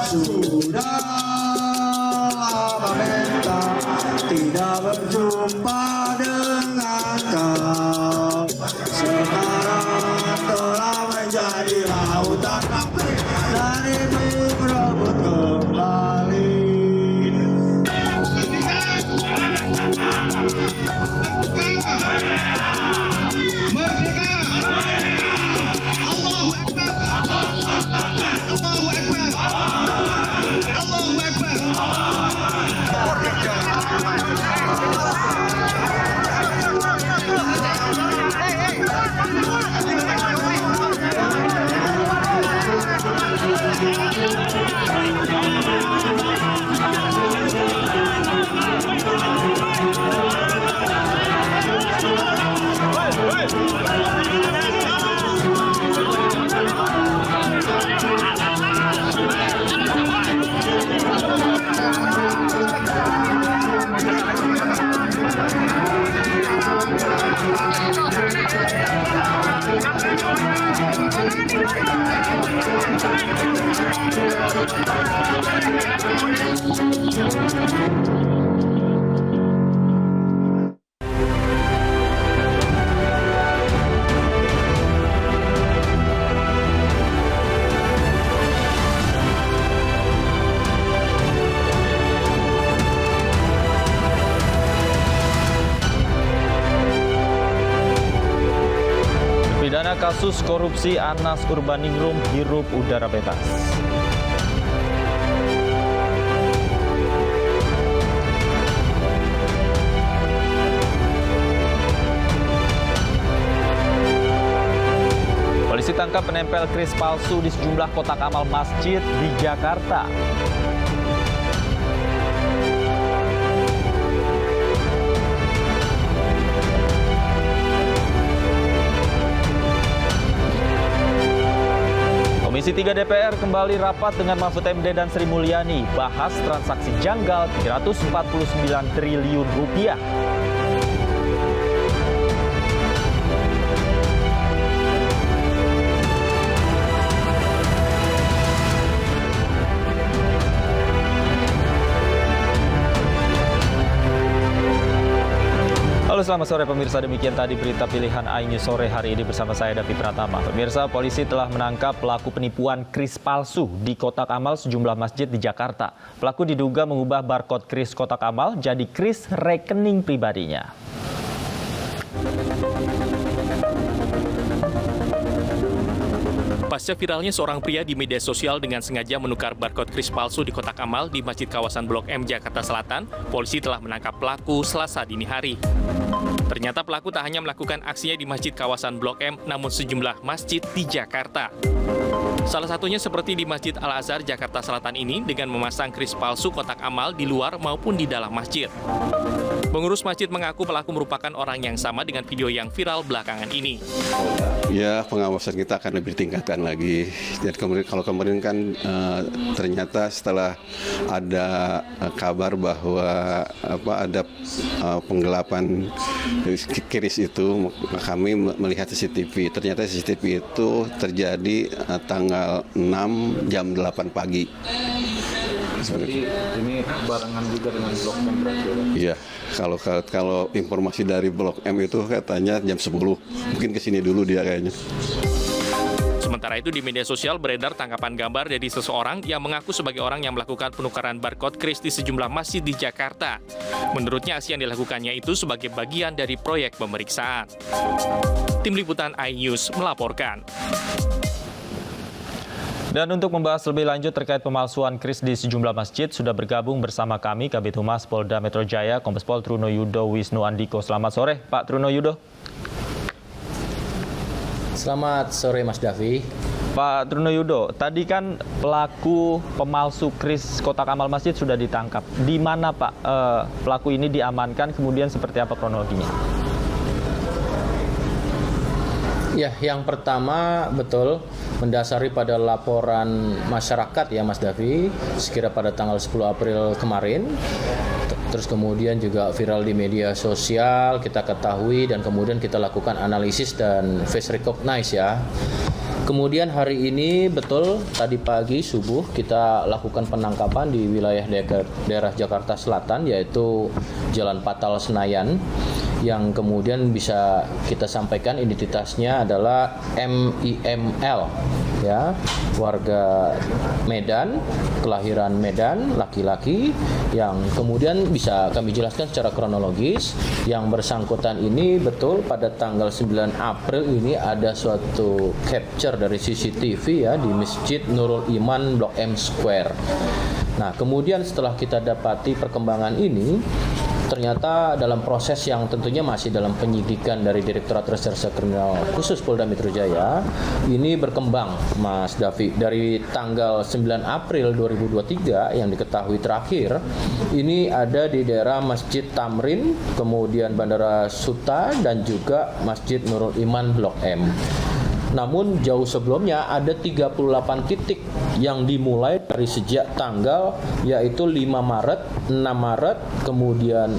Sudah lama minta tidak berjumpa dengan kau. Sekarang telah menjadi lautan api dan itu berebut kembali. Pidana kasus korupsi Anas Urbaningrum hirup udara bebas. Polisi tangkap penempel kris palsu di sejumlah kotak amal masjid di Jakarta. Komisi 3 DPR kembali rapat dengan Mahfud MD dan Sri Mulyani, bahas transaksi janggal 349 triliun rupiah. Halo, selamat sore pemirsa, demikian tadi berita pilihan iNews sore hari ini bersama saya Davi Pratama. Pemirsa, polisi telah menangkap pelaku penipuan kris palsu di kotak amal sejumlah masjid di Jakarta. Pelaku diduga mengubah barcode kris kotak amal jadi kris rekening pribadinya. Pasca viralnya seorang pria di media sosial dengan sengaja menukar barcode kris palsu di kotak amal di Masjid kawasan Blok M, Jakarta Selatan, polisi telah menangkap pelaku Selasa dini hari. Ternyata pelaku tak hanya melakukan aksinya di Masjid kawasan Blok M, namun sejumlah masjid di Jakarta. Salah satunya seperti di Masjid Al-Azhar, Jakarta Selatan ini dengan memasang kris palsu kotak amal di luar maupun di dalam masjid. Pengurus masjid mengaku pelaku merupakan orang yang sama dengan video yang viral belakangan ini. Ya, pengawasan kita akan lebih ditingkatkan lagi. Jadi kalau kemarin kan ternyata setelah ada kabar bahwa ada penggelapan kris itu, kami melihat CCTV. Ternyata CCTV itu terjadi tanggal 6 jam 8 pagi. Jadi ini barengan juga dengan Blok M berarti? Iya, kalau informasi dari Blok M itu katanya jam 10. Mungkin kesini dulu dia kayaknya. Sementara itu di media sosial beredar tangkapan gambar dari seseorang yang mengaku sebagai orang yang melakukan penukaran barcode kris di sejumlah masjid di Jakarta. Menurutnya aksi yang dilakukannya itu sebagai bagian dari proyek pemeriksaan. Tim Liputan iNews melaporkan. Dan untuk membahas lebih lanjut terkait pemalsuan kris di sejumlah masjid, sudah bergabung bersama kami Kabid Humas Polda Metro Jaya, Kombes Pol Truno Yudo Wisnu Andiko. Selamat sore, Pak Truno Yudo. Selamat sore, Mas Davi. Pak Truno Yudo, tadi kan pelaku pemalsu kris kotak amal masjid sudah ditangkap. Di mana Pak pelaku ini diamankan, kemudian seperti apa kronologinya? Ya, yang pertama betul mendasari pada laporan masyarakat ya Mas Davi, sekira pada tanggal 10 April kemarin. Terus kemudian juga viral di media sosial, kita ketahui dan kemudian kita lakukan analisis dan face recognize ya. Kemudian hari ini betul tadi pagi subuh kita lakukan penangkapan di wilayah daerah Jakarta Selatan, yaitu Jalan Patal Senayan, yang kemudian bisa kita sampaikan identitasnya adalah MIML ya, warga Medan, kelahiran Medan, laki-laki, yang kemudian bisa kami jelaskan secara kronologis. Yang bersangkutan ini betul pada tanggal 9 April ini ada suatu capture dari CCTV ya di Masjid Nurul Iman Blok M Square. Nah, kemudian setelah kita dapati perkembangan ini, ternyata dalam proses yang tentunya masih dalam penyidikan dari Direktorat Reserse Kriminal Khusus Polda Metro Jaya, ini berkembang Mas Davi. Dari tanggal 9 April 2023 yang diketahui terakhir, ini ada di daerah Masjid Tamrin, kemudian Bandara Suta, dan juga Masjid Nurul Iman Blok M. Namun jauh sebelumnya ada 38 titik yang dimulai dari sejak tanggal yaitu 5 Maret, 6 Maret, kemudian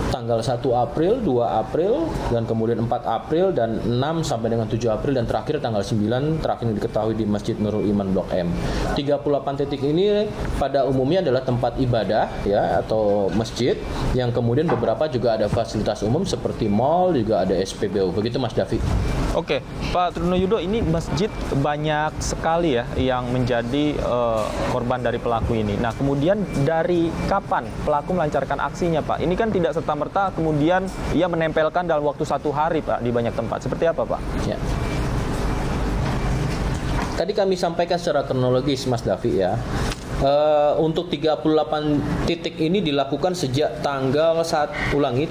tanggal 1 April, 2 April, dan kemudian 4 April, dan 6 sampai dengan 7 April, dan terakhir tanggal 9 terakhir diketahui di Masjid Nurul Iman Blok M. 38 titik ini pada umumnya adalah tempat ibadah ya atau masjid, yang kemudian beberapa juga ada fasilitas umum seperti mall, juga ada SPBU. Begitu Mas Davi. Oke, Pak Truno Yudo, ini masjid banyak sekali ya yang menjadi korban dari pelaku ini. Nah, kemudian dari kapan pelaku melancarkan aksinya, Pak? Ini kan tidak serta-merta kemudian ia menempelkan dalam waktu 1 hari, Pak, di banyak tempat. Seperti apa, Pak? Ya. Tadi kami sampaikan secara kronologis, Mas Davi ya. Untuk 38 titik ini dilakukan sejak tanggal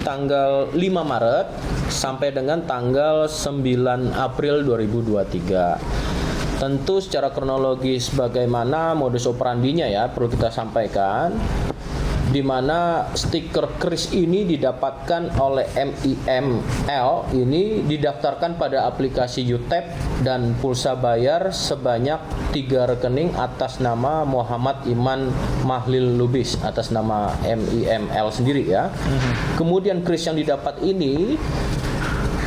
tanggal 5 Maret sampai dengan tanggal 9 April 2023. Tentu secara kronologis bagaimana modus operandinya ya perlu kita sampaikan, di mana stiker kris ini didapatkan oleh MIML ini didaftarkan pada aplikasi UTAP dan pulsa bayar sebanyak 3 rekening atas nama Muhammad Iman Mahlil Lubis, atas nama MIML sendiri ya. Kemudian kris yang didapat ini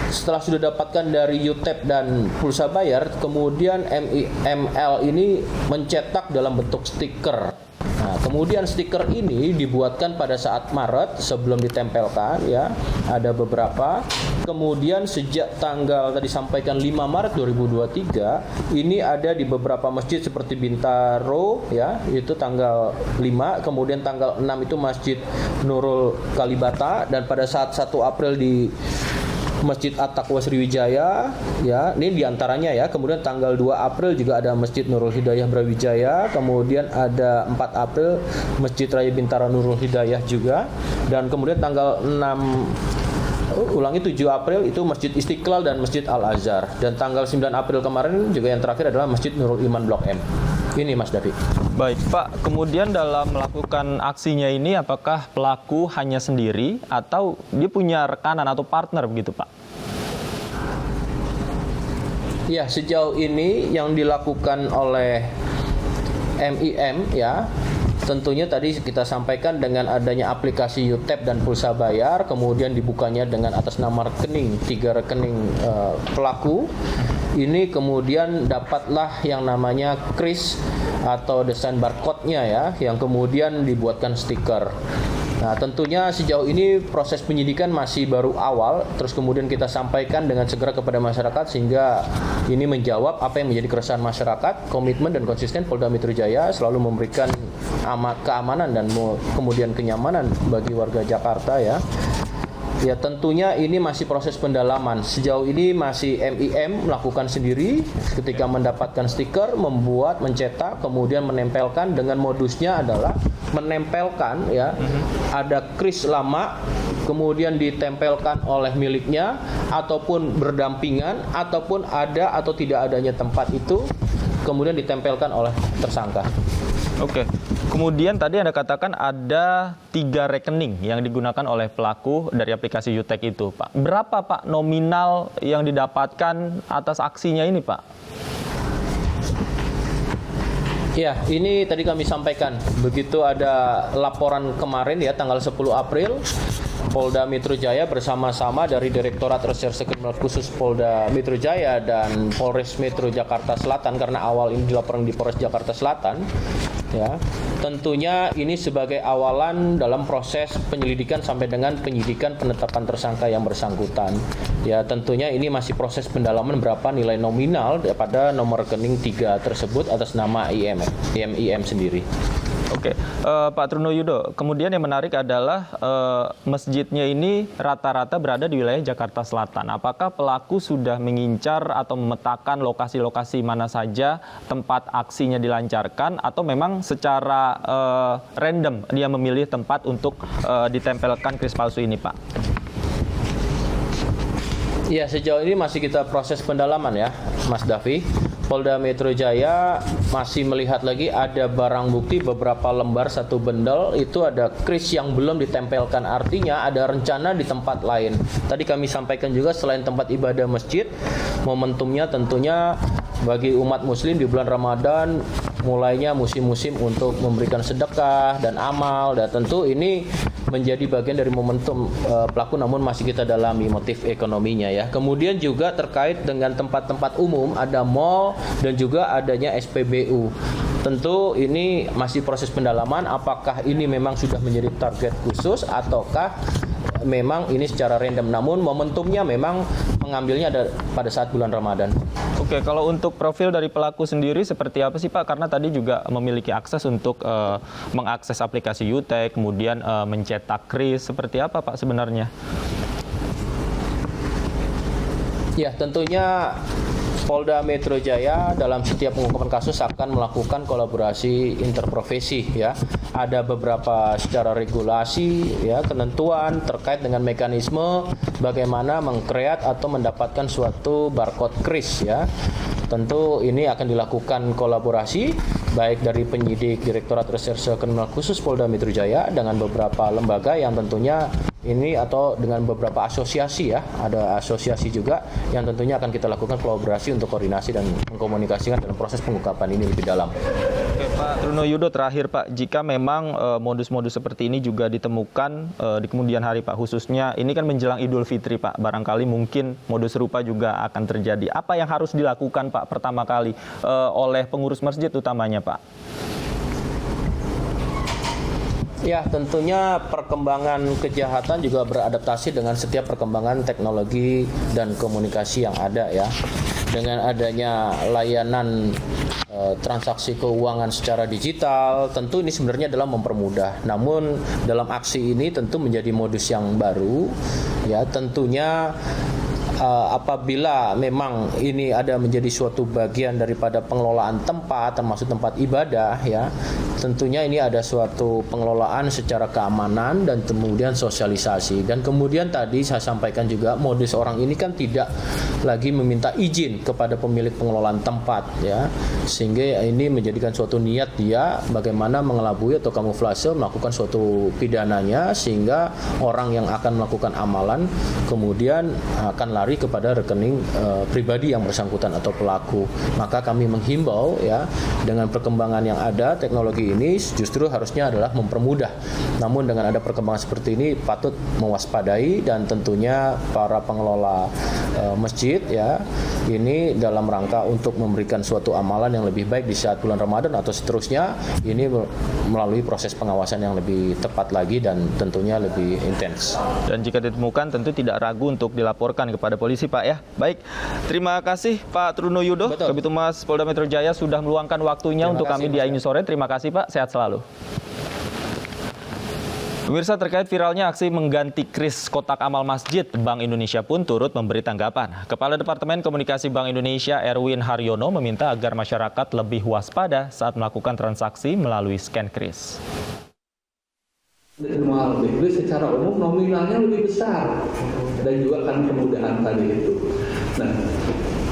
setelah sudah dapatkan dari UTAP dan pulsa bayar, kemudian MIML ini mencetak dalam bentuk stiker. Nah, kemudian stiker ini dibuatkan pada saat Maret sebelum ditempelkan ya, ada beberapa. Kemudian sejak tanggal tadi sampaikan 5 Maret 2023 ini ada di beberapa masjid seperti Bintaro ya, itu tanggal 5, kemudian tanggal 6 itu Masjid Nurul Kalibata, dan pada saat 1 April di Masjid At-Taqwa Sriwijaya ya, ini diantaranya ya. Kemudian tanggal 2 April juga ada Masjid Nurul Hidayah Brawijaya, kemudian ada 4 April Masjid Raya Bintara Nurul Hidayah juga, dan kemudian tanggal 7 April itu Masjid Istiqlal dan Masjid Al-Azhar, dan tanggal 9 April kemarin juga yang terakhir adalah Masjid Nurul Iman Blok M. Ini Mas Davi. Baik, Pak. Kemudian dalam melakukan aksinya ini, apakah pelaku hanya sendiri atau dia punya rekanan atau partner begitu, Pak? Ya, sejauh ini yang dilakukan oleh MIM ya, tentunya tadi kita sampaikan dengan adanya aplikasi UTAP dan pulsa bayar, kemudian dibukanya dengan atas nama rekening, 3 rekening pelaku. Ini kemudian dapatlah yang namanya kris atau desain barcode-nya ya, yang kemudian dibuatkan stiker. Nah, tentunya sejauh ini proses penyidikan masih baru awal, terus kemudian kita sampaikan dengan segera kepada masyarakat sehingga ini menjawab apa yang menjadi keresahan masyarakat. Komitmen dan konsisten Polda Metro Jaya selalu memberikan keamanan dan kemudian kenyamanan bagi warga Jakarta ya. Ya, tentunya ini masih proses pendalaman. Sejauh ini masih MIM melakukan sendiri ketika mendapatkan stiker, membuat, mencetak, kemudian menempelkan. Dengan modusnya adalah menempelkan ya, ada kris lama kemudian ditempelkan oleh miliknya, ataupun berdampingan, ataupun ada atau tidak adanya tempat itu kemudian ditempelkan oleh tersangka. Oke. Kemudian tadi Anda katakan ada 3 rekening yang digunakan oleh pelaku dari aplikasi Yutek itu, Pak. Berapa, Pak, nominal yang didapatkan atas aksinya ini, Pak? Ya, ini tadi kami sampaikan. Begitu ada laporan kemarin ya, tanggal 10 April, Polda Metro Jaya bersama-sama dari Direktorat Reserse Kriminal Khusus Polda Metro Jaya dan Polres Metro Jakarta Selatan, karena awal ini dilaporkan di Polres Jakarta Selatan, ya. Tentunya ini sebagai awalan dalam proses penyelidikan sampai dengan penyidikan penetapan tersangka yang bersangkutan. Ya, tentunya ini masih proses pendalaman berapa nilai nominal pada nomor rekening 3 tersebut atas nama IMIM sendiri. Oke, Pak Truno Yudo, kemudian yang menarik adalah masjidnya ini rata-rata berada di wilayah Jakarta Selatan. Apakah pelaku sudah mengincar atau memetakan lokasi-lokasi mana saja tempat aksinya dilancarkan, atau memang secara random dia memilih tempat untuk ditempelkan kris palsu ini, Pak? Ya, sejauh ini masih kita proses pendalaman ya, Mas Davi. Polda Metro Jaya masih melihat lagi ada barang bukti beberapa lembar, 1 bendel, itu ada kris yang belum ditempelkan, artinya ada rencana di tempat lain. Tadi kami sampaikan juga selain tempat ibadah masjid, momentumnya tentunya bagi umat muslim di bulan Ramadan mulainya musim-musim untuk memberikan sedekah dan amal, dan tentu ini menjadi bagian dari momentum pelaku, namun masih kita dalami motif ekonominya ya. Kemudian juga terkait dengan tempat-tempat umum, ada mal dan juga adanya SPBU. Tentu ini masih proses pendalaman, apakah ini memang sudah menjadi target khusus ataukah memang ini secara random, namun momentumnya memang mengambilnya ada pada saat bulan Ramadan. Oke, kalau untuk profil dari pelaku sendiri seperti apa sih, Pak? Karena tadi juga memiliki akses untuk mengakses aplikasi Yutek, kemudian mencetak kris, seperti apa, Pak, sebenarnya? Ya, tentunya Polda Metro Jaya dalam setiap pengungkapan kasus akan melakukan kolaborasi interprofesi ya. Ada beberapa secara regulasi ya, ketentuan terkait dengan mekanisme bagaimana mengkreat atau mendapatkan suatu barcode kris ya. Tentu ini akan dilakukan kolaborasi baik dari penyidik Direktorat Reserse Kriminal Khusus Polda Metro Jaya dengan beberapa lembaga yang tentunya ini, atau dengan beberapa asosiasi ya, ada asosiasi juga yang tentunya akan kita lakukan kolaborasi untuk koordinasi dan mengkomunikasikan dalam proses pengungkapan ini lebih dalam. Oke, Pak Truno Yudo, terakhir Pak, jika memang modus-modus seperti ini juga ditemukan di kemudian hari Pak, khususnya ini kan menjelang Idul Fitri Pak, barangkali mungkin modus serupa juga akan terjadi. Apa yang harus dilakukan Pak pertama kali oleh pengurus masjid utamanya Pak? Ya, tentunya perkembangan kejahatan juga beradaptasi dengan setiap perkembangan teknologi dan komunikasi yang ada ya. Dengan adanya layanan transaksi keuangan secara digital, tentu ini sebenarnya adalah mempermudah. Namun dalam aksi ini tentu menjadi modus yang baru ya, tentunya apabila memang ini ada menjadi suatu bagian daripada pengelolaan tempat, termasuk tempat ibadah ya, tentunya ini ada suatu pengelolaan secara keamanan dan kemudian sosialisasi. Dan kemudian tadi saya sampaikan juga, modus orang ini kan tidak lagi meminta izin kepada pemilik pengelolaan tempat ya, sehingga ini menjadikan suatu niat dia bagaimana mengelabui atau kamuflase melakukan suatu pidananya, sehingga orang yang akan melakukan amalan kemudian akan lari kepada rekening pribadi yang bersangkutan atau pelaku. Maka kami menghimbau ya, dengan perkembangan yang ada, teknologi ini justru harusnya adalah mempermudah. Namun dengan ada perkembangan seperti ini patut mewaspadai, dan tentunya para pengelola masjid ya, ini dalam rangka untuk memberikan suatu amalan yang lebih baik di saat bulan Ramadan atau seterusnya, ini melalui proses pengawasan yang lebih tepat lagi dan tentunya lebih intens. Dan jika ditemukan tentu tidak ragu untuk dilaporkan kepada polisi Pak ya. Baik, terima kasih Pak Truno Yudo, Kabid Humas Polda Metro Jaya sudah meluangkan waktunya untuk kami di iNews Sore. Terima kasih Pak, sehat selalu. Pemirsa, terkait viralnya aksi mengganti kris kotak amal masjid, Bank Indonesia pun turut memberi tanggapan. Kepala Departemen Komunikasi Bank Indonesia Erwin Haryono meminta agar masyarakat lebih waspada saat melakukan transaksi melalui scan kris. Manual kris secara umum nominalnya lebih besar dan juga kan kemudahan tadi itu. Nah,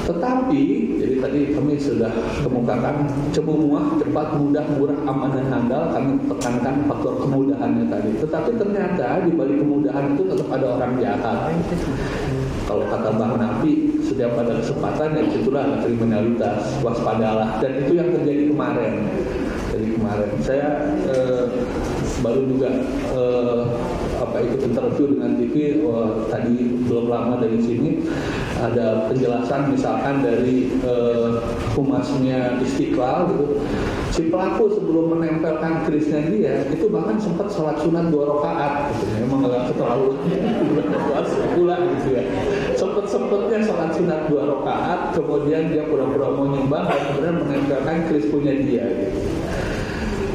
Tetapi, jadi tadi kami sudah kemukakan cemuah, cepat, mudah, murah, aman, dan handal. Kami tekankan faktor kemudahannya tadi. Tetapi ternyata di balik kemudahan itu tetap ada orang jahat. Kalau kata Bang Nafi, setiap ada kesempatan ya itulah ada kriminalitas, waspadalah. Dan itu yang terjadi kemarin. Saya baru juga ikut interview dengan TV tadi belum lama dari sini, ada penjelasan misalkan dari humasnya Istiqlal gitu. Si pelaku sebelum menempelkan kerisnya dia itu bahkan sempat sholat sunat 2 rakaat gitu. Memang agak terlalu pula gitu ya. Sempetnya sholat sunat 2 rakaat, kemudian dia pura-pura mau nyumbang dan kemudian menempelkan keris punya dia gitu.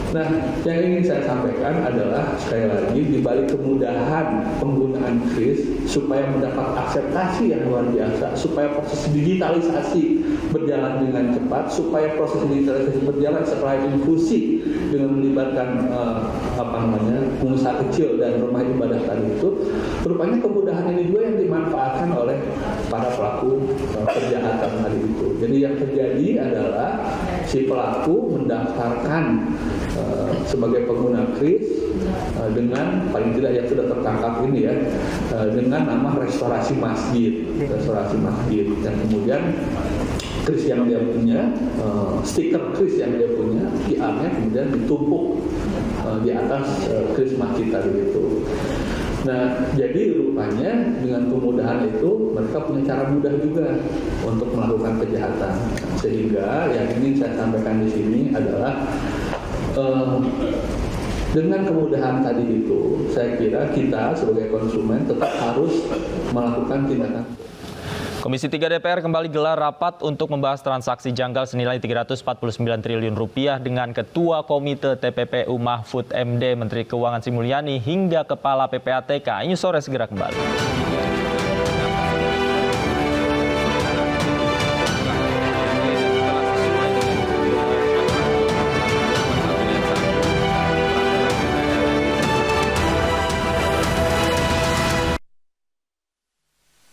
Nah, yang ingin saya sampaikan adalah sekali lagi di balik kemudahan penggunaan kris supaya mendapat akseptasi yang luar biasa, supaya proses digitalisasi berjalan dengan cepat, supaya proses digitalisasi berjalan setelah infusi dengan melibatkan pengusaha kecil dan rumah ibadah tadi itu, rupanya kemudahan ini juga yang dimanfaatkan oleh para pelaku kejahatan tadi itu. Jadi yang terjadi adalah si pelaku mendaftarkan sebagai pengguna kris dengan paling tidak yang sudah tertangkap ini ya, dengan nama restorasi masjid, dan kemudian kris yang dia punya, stiker kris yang dia punya, QR-nya kemudian ditumpuk di atas kris masjid tadi itu. Nah, jadi rupanya dengan kemudahan itu mereka punya cara mudah juga untuk melakukan kejahatan. Sehingga yang ingin saya sampaikan di sini adalah dengan kemudahan tadi itu, saya kira kita sebagai konsumen tetap harus melakukan tindakan. Komisi 3 DPR kembali gelar rapat untuk membahas transaksi janggal senilai 349 triliun rupiah dengan Ketua Komite TPPU Mahfud MD, Menteri Keuangan Sri Mulyani hingga Kepala PPATK. Ini sore segera kembali.